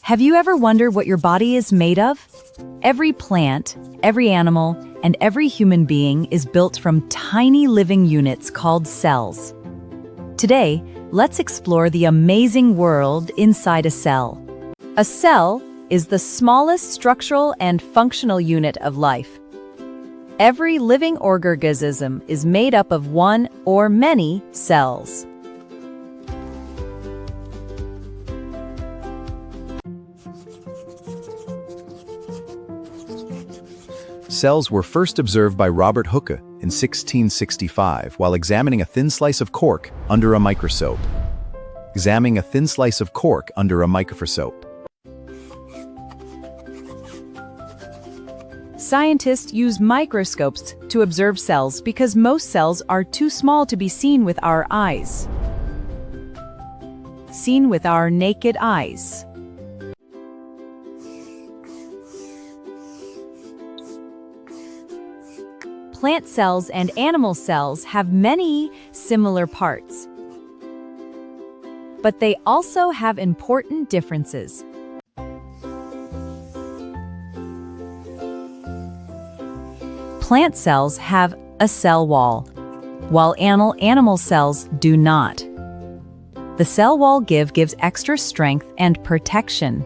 Have you ever wondered what your body is made of? Every plant, every animal, and every human being is built from tiny living units called cells. Today, let's explore the amazing world inside a cell. A cell is the smallest structural and functional unit of life. Every living organism is made up of one or many cells. Cells were first observed by Robert Hooke in 1665 while examining a thin slice of cork under a microscope. Scientists use microscopes to observe cells because most cells are too small to be seen with our eyes. Seen with our naked eyes. Plant cells and animal cells have many similar parts, but they also have important differences. Plant cells have a cell wall, while animal cells do not. The cell wall gives extra strength and protection.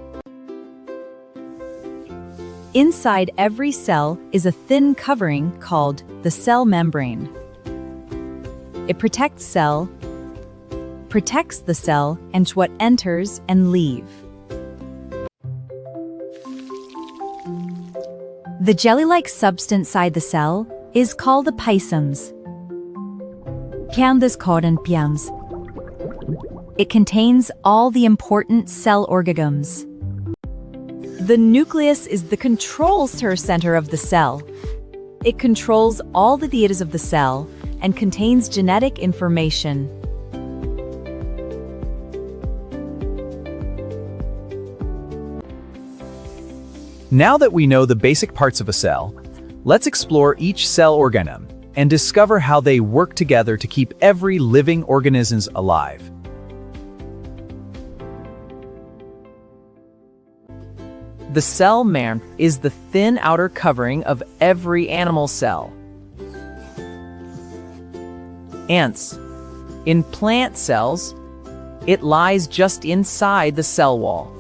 Inside every cell is a thin covering called the cell membrane. It protects the cell and what enters and leaves. The jelly-like substance inside the cell is called the pysomes. It contains all the important cell organomes. The nucleus is the control center of the cell. It controls all the data of the cell and contains genetic information. Now that we know the basic parts of a cell, let's explore each cell organum and discover how they work together to keep every living organism alive. The cell membrane is the thin outer covering of every animal cell. Hence, in plant cells, it lies just inside the cell wall.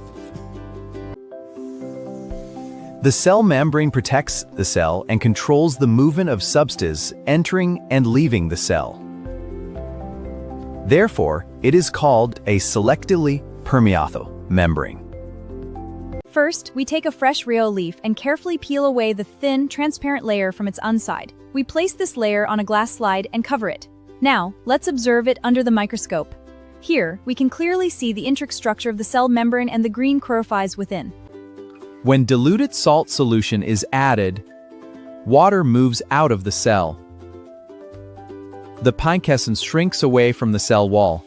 The cell membrane protects the cell and controls the movement of substances entering and leaving the cell. Therefore, it is called a selectively permeable membrane. First, we take a fresh Rio leaf and carefully peel away the thin, transparent layer from its inside. We place this layer on a glass slide and cover it. Now, let's observe it under the microscope. Here, we can clearly see the intricate structure of the cell membrane and the green chlorophyll within. When diluted salt solution is added, water moves out of the cell. The pysomes shrinks away from the cell wall.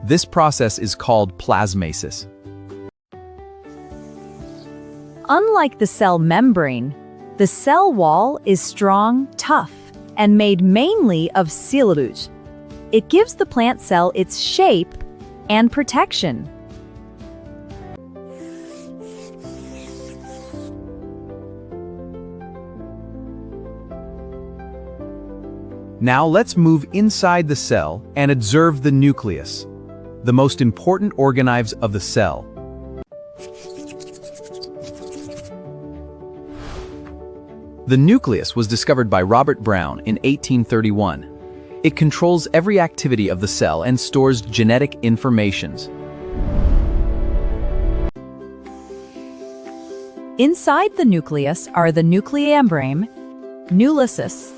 This process is called plasmasis. Unlike the cell membrane, the cell wall is strong, tough, and made mainly of cellulose. It gives the plant cell its shape and protection. Now let's move inside the cell and observe the nucleus, the most important organism of the cell. The nucleus was discovered by Robert Brown in 1831. It controls every activity of the cell and stores genetic informations. Inside the nucleus are the nuclear membrane, nucleus,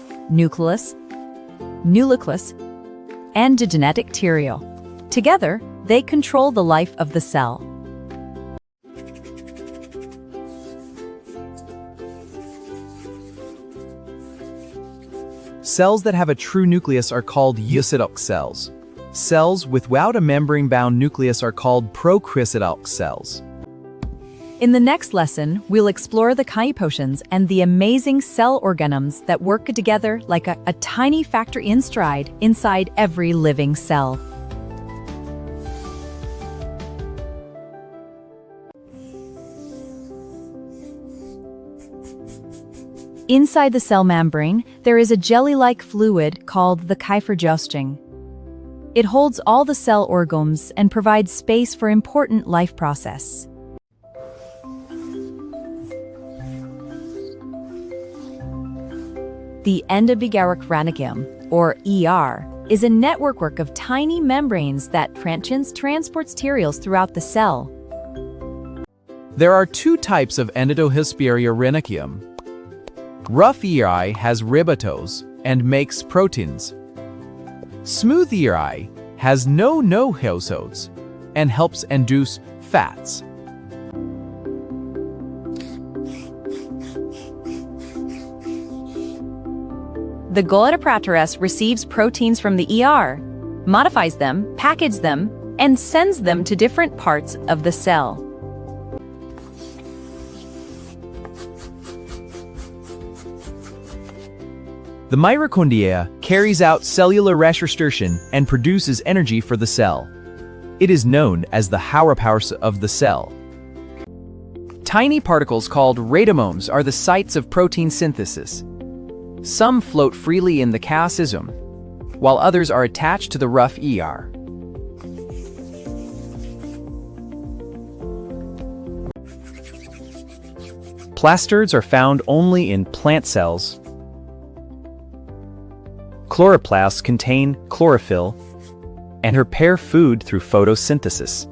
and the genetic material. Together, they control the life of the cell. Cells that have a true nucleus are called eukaryotic cells. Cells without a membrane-bound nucleus are called prokaryotic cells. In the next lesson, we'll explore the kypotions and the amazing cell organomes that work together like a tiny factory inside every living cell. Inside the cell membrane, there is a jelly-like fluid called the kyphlogistin. It holds all the cell organs and provides space for important life process. The Endoplasmic Reticulum, or ER, is a network of tiny membranes that transports materials throughout the cell. There are two types of Endoplasmic Reticulum. Rough ERI has ribosome and makes proteins. Smooth ERI has no ribosome and helps induce fats. The Golgi Apparatus receives proteins from the ER, modifies them, packages them, and sends them to different parts of the cell. The mitochondria carries out cellular respiration and produces energy for the cell. It is known as the Powerhouse of the cell. Tiny particles called ribosomes are the sites of protein synthesis. Some float freely in the cytoplasm, while others are attached to the rough ER. Plastids are found only in plant cells. Chloroplasts contain chlorophyll and prepare food through photosynthesis.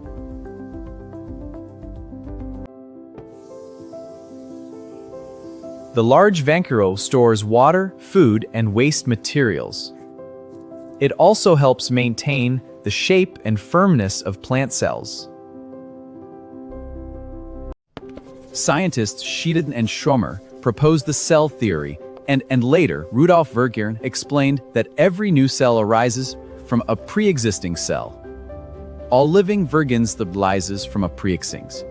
The large vacuole stores water, food, and waste materials. It also helps maintain the shape and firmness of plant cells. Scientists Schmidt and Schomer proposed the cell theory, and later Rudolf Virchow explained that every new cell arises from a pre-existing cell. All living organs stabilizes from a pre-existing.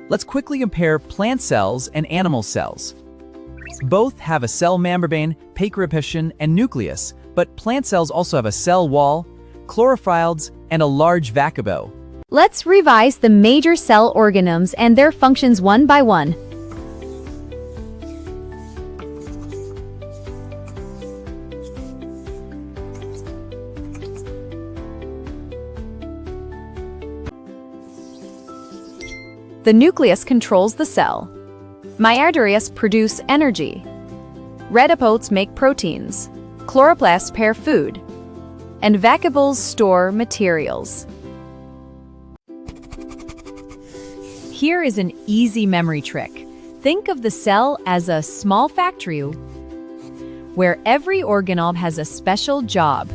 Let's quickly compare plant cells and animal cells. Both have a cell membrane, pancreation, and nucleus, but plant cells also have a cell wall, chloroplasts, and a large vacuole. Let's revise the major cell organomes and their functions one by one. The nucleus controls the cell. Mitochondria produce energy. Ribosomes make proteins. Chloroplasts prepare food. And vacuoles store materials. Here is an easy memory trick. Think of the cell as a small factory where every organelle has a special job.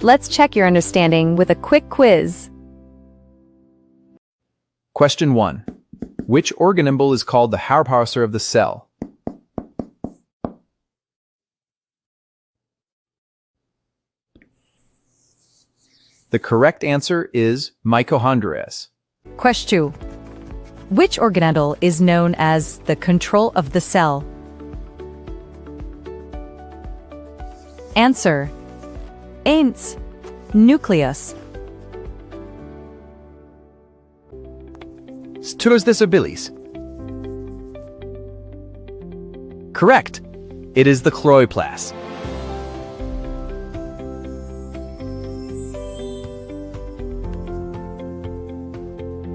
Let's check your understanding with a quick quiz. Question 1. Which organelle is called the Powerhouse of the cell? The correct answer is mitochondria. Question 2. Which organelle is known as the control of the cell? Answer: Aints. Nucleus. Todos disabilities. Correct. It is the chloroplast.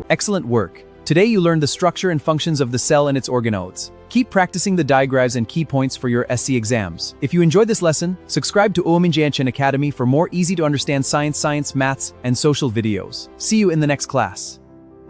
Excellent work. Today you learned the structure and functions of the cell and its organoids. Keep practicing the diagrams and key points for your SC exams. If you enjoyed this lesson, subscribe to OMGHN Academy for more easy-to-understand science, maths, and social videos. See you in the next class.